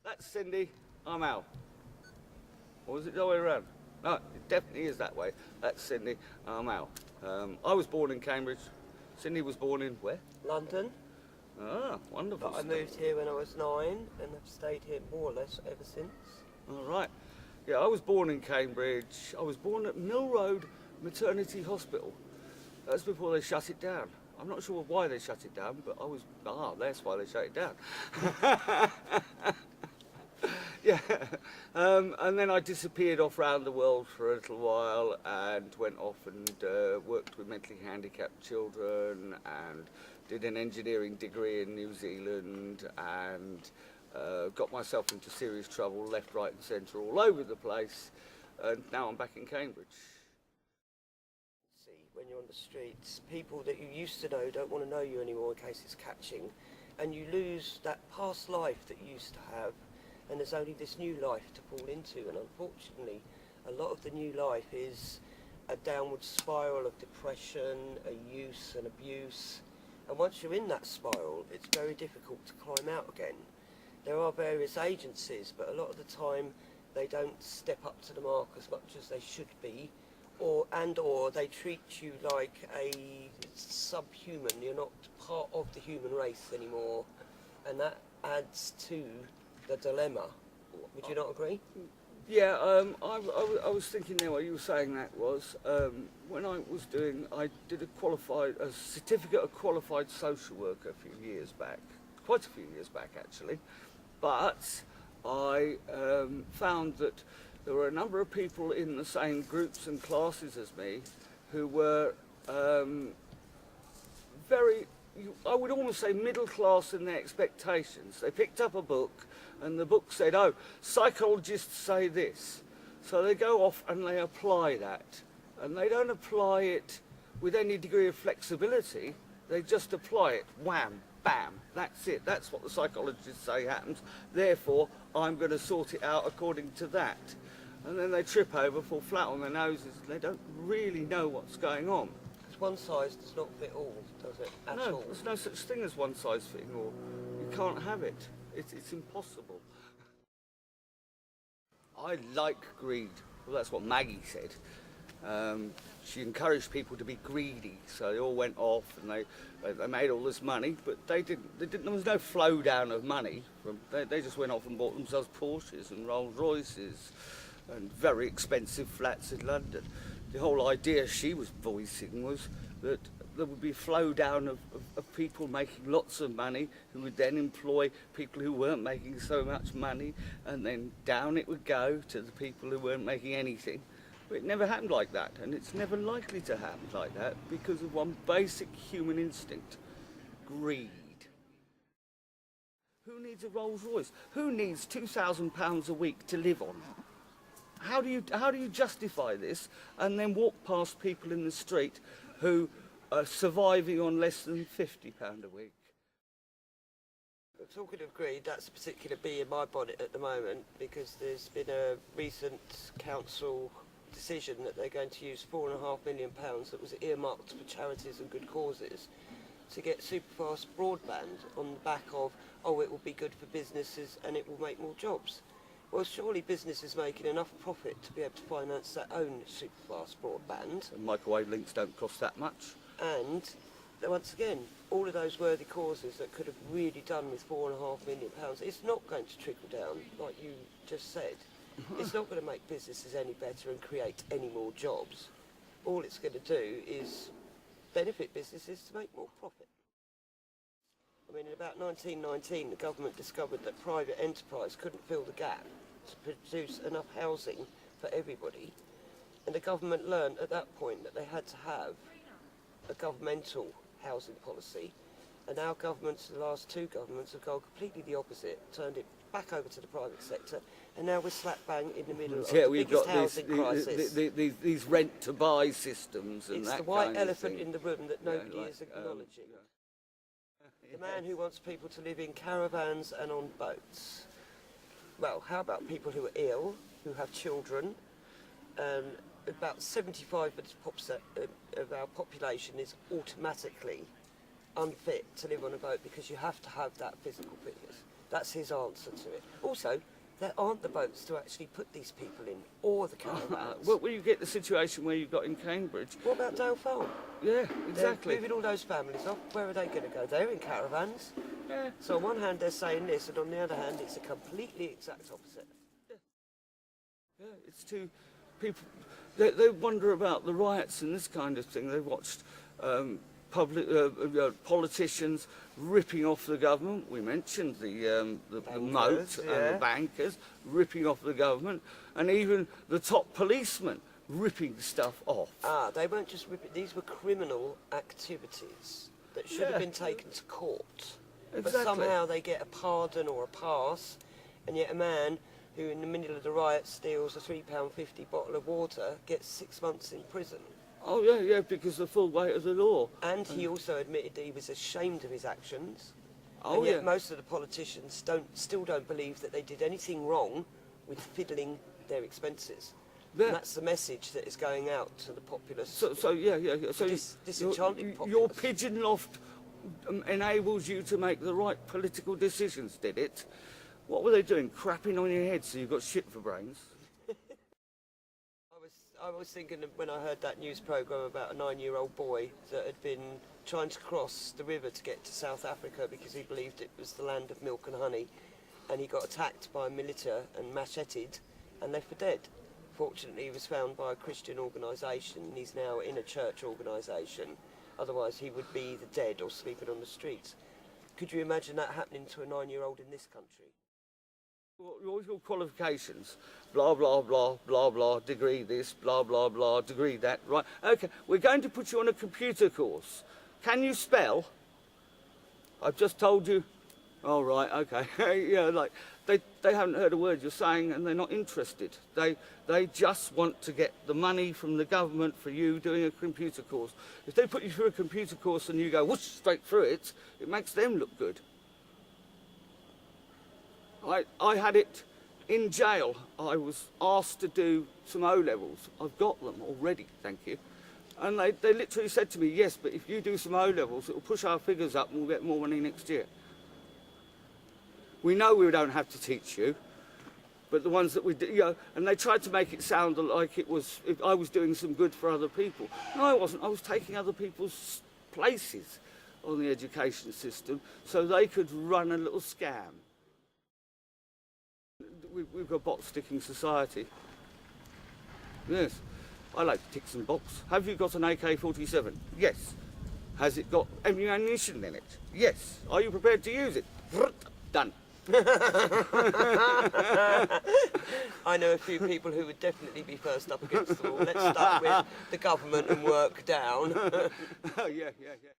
That's Cindy, I'm Al. Or is it the other way around? No, it definitely is that way. That's Cindy, I'm Al. I was born in Cambridge. Cindy was born in where? London, Ah, wonderful. but I moved here when I was 9 and I've stayed here more or less ever since. All right. Yeah, I was born in Cambridge. I was born at Mill Road Maternity Hospital. That's before they shut it down. I'm not sure why they shut it down, but that's why they shut it down. Yeah, and then I disappeared off around the world for a little while and went off and worked with mentally handicapped children and did an engineering degree in New Zealand and got myself into serious trouble, left, right and centre, all over the place, and now I'm back in Cambridge. See, when you're on the streets, people that you used to know don't want to know you anymore in case it's catching, and you lose that past life that you used to have, and there's only this new life to fall into, and unfortunately a lot of the new life is a downward spiral of depression, a use and abuse, and once you're in that spiral it's very difficult to climb out again. There are various agencies, but a lot of the time they don't step up to the mark as much as they should be, or they treat you like a subhuman. You're not part of the human race anymore, and that adds to the dilemma. Would you not agree? Yeah, I was thinking there what you were saying that was, when I did a certificate of qualified social worker a few years back, quite a few years back actually, but I found that there were a number of people in the same groups and classes as me who were I would almost say middle class in their expectations. They picked up a book and the book said, oh, psychologists say this. So they go off and they apply that. And they don't apply it with any degree of flexibility. They just apply it, wham, bam, that's it. That's what the psychologists say happens. Therefore, I'm going to sort it out according to that. And then they trip over, fall flat on their noses, and they don't really know what's going on. One size does not fit all, does it? At all? No, there's no such thing as one size fitting all. You can't have it. It's impossible. I like greed. Well, that's what Maggie said. She encouraged people to be greedy, so they all went off and they made all this money, but they didn't. There was no flow down of money. They just went off and bought themselves Porsches and Rolls Royces and very expensive flats in London. The whole idea she was voicing was that there would be a flow down of people making lots of money who would then employ people who weren't making so much money, and then down it would go to the people who weren't making anything. But it never happened like that, and it's never likely to happen like that because of one basic human instinct: greed. Who needs a Rolls Royce? Who needs £2,000 a week to live on? How do you justify this and then walk past people in the street who are surviving on less than £50 a week? Talking of greed, that's a particular bee in my bonnet at the moment, because there's been a recent council decision that they're going to use £4.5 million that was earmarked for charities and good causes to get superfast broadband on the back of, oh, it will be good for businesses and it will make more jobs. Well, surely business is making enough profit to be able to finance their own superfast broadband. And microwave links don't cost that much. And once again, all of those worthy causes that could have really done with £4.5 million, it's not going to trickle down, like you just said. It's not going to make businesses any better and create any more jobs. All it's going to do is benefit businesses to make more profit. I mean, in about 1919, the government discovered that private enterprise couldn't fill the gap to produce enough housing for everybody. And the government learned at that point that they had to have a governmental housing policy. And our governments, the last two governments, have gone completely the opposite, turned it back over to the private sector, and now we're slap bang in the middle of the biggest housing crisis. These rent-to-buy systems and it's that the white kind of elephant thing. in the room that nobody is acknowledging. The man who wants people to live in caravans and on boats. Well, how about people who are ill, who have children? About 75% of our population is automatically unfit to live on a boat because you have to have that physical fitness. That's his answer to it. Also, there aren't the boats to actually put these people in, or the caravans. Well, you get the situation where you've got in Cambridge. What about Dale Farm? Yeah, exactly. They're moving all those families off. Where are they going to go? They're in caravans. Yeah. So on one hand they're saying this, and on the other hand it's a completely exact opposite. Yeah, it's too people. They wonder about the riots and this kind of thing. They watched politicians ripping off the government. We mentioned the moat and the bankers ripping off the government, and even the top policemen ripping stuff off. They weren't just ripping. These were criminal activities that should have been taken to court. Exactly. But somehow they get a pardon or a pass, and yet a man who in the middle of the riot steals a £3.50 bottle of water gets 6 months in prison. Oh yeah, because the full weight of the law. And he also admitted that he was ashamed of his actions. Oh and yet yeah. most of the politicians still don't believe that they did anything wrong with fiddling their expenses. Yeah. And that's the message that is going out to the populace. So yeah. So disenchanted your populace. pigeon loft enables you to make the right political decisions, did it? What were they doing? Crapping on your head so you've got shit for brains? I was thinking of when I heard that news programme about a 9-year-old boy that had been trying to cross the river to get to South Africa because he believed it was the land of milk and honey, and he got attacked by a militia and macheted and left for dead. Fortunately, he was found by a Christian organisation, and he's now in a church organisation. Otherwise, he would be the dead or sleeping on the streets. Could you imagine that happening to a 9-year-old in this country? All your qualifications, blah, blah, blah, blah, blah, degree this, blah, blah, blah, degree that, right? Okay, we're going to put you on a computer course. Can you spell? I've just told you. Oh, right, okay. Yeah, like, they haven't heard a word you're saying and they're not interested. They just want to get the money from the government for you doing a computer course. If they put you through a computer course and you go whoosh straight through it, it makes them look good. I had it in jail. I was asked to do some O-levels. I've got them already, thank you. And they literally said to me, yes, but if you do some O-levels, it'll push our figures up and we'll get more money next year. We know we don't have to teach you, but the ones that we do, you know, and they tried to make it sound like it was, if I was doing some good for other people. No, I wasn't. I was taking other people's places on the education system so they could run a little scam. We've got box-sticking society. Yes, I like to tick some box. Have you got an AK-47? Yes. Has it got ammunition in it? Yes. Are you prepared to use it? Done. I know a few people who would definitely be first up against the wall. Let's start with the government and work down. Yeah.